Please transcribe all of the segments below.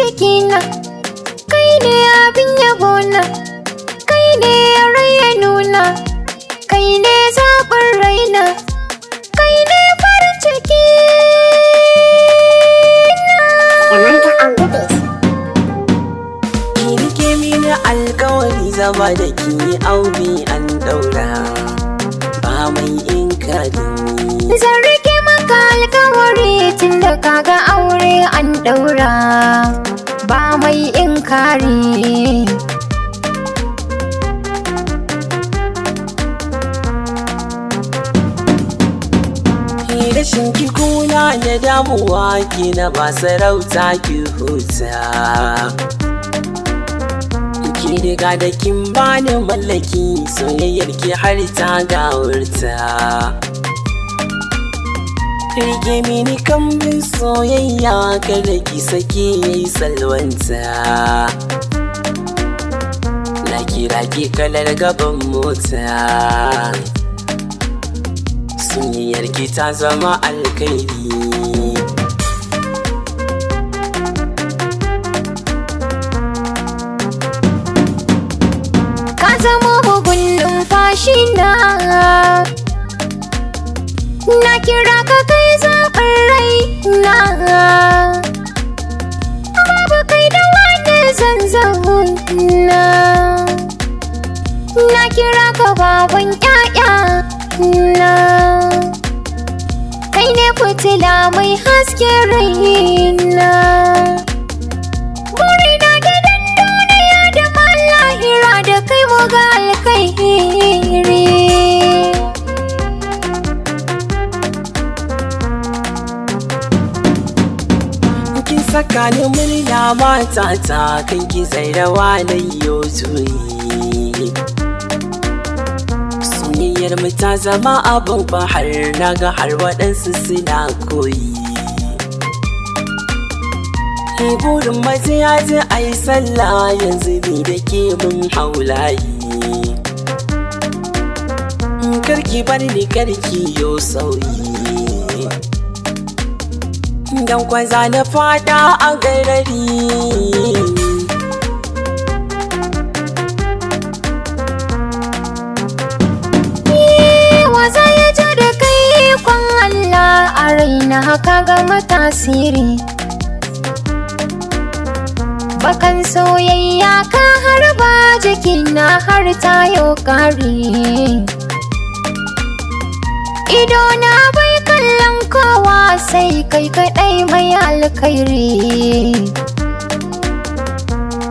cikina, kai ne abin yabona, kai ne rai ya nuna, kai ne zaɓin raina, kai ne farin ciki ki rike mini alkawari zama da ki aure an daura ba mai inkari. Zan rike maka alkawari tun da kaga aure an daura ba mai inkari. Rashin ki kuna da damuwa ki na ba sarauta ki huta. Ki riga da kin bani mallaki soyayyar ki har ta gawurta. Rike mini kambin soyayya kada ki sake yayi salwanta. Na kira ki kalar gaban mota, soyayyar ki ta zama alkairi. Ka zama bugun numfashi na kira ka kai zaɓin rai na, babu kai da wani zanzana. Na kira ka baban ƴaƴa na, kai ne fitila mai haske raina. Burina gidan duniya da lahira da kai mu ga alkhairi. Kin saka ni murna matata kan ki rawa na yau juyi. Soyayyar mu ta zama abin bahar naga har waɗansu suna koyi. Burin mace ya ji a yi sallah yanzu ni da ke mun haulayi. Karki bar ni karki yo sauyi, dan kwaza na fada a garari. Waza ya ja da kai kwan Allah a raina haka gama tasiri. Bakan soyayya ka harba jikina har ta yau ƙari. Idona bai kallon kowa sai kai kaɗai mai alkhairi.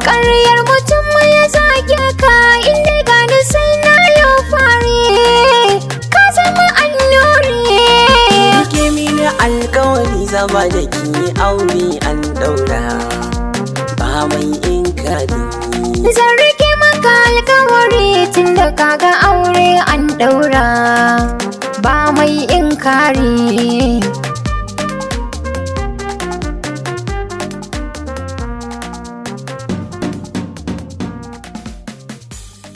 Ƙaryar mutum ya zage ka inda gani sai na yau fari. Ka zama annuri. Rike mini alkawari zama da ki aure an daura ba mai inkari. Zan rike maka alkawari tun da kaga aure an daura ba mai inkari.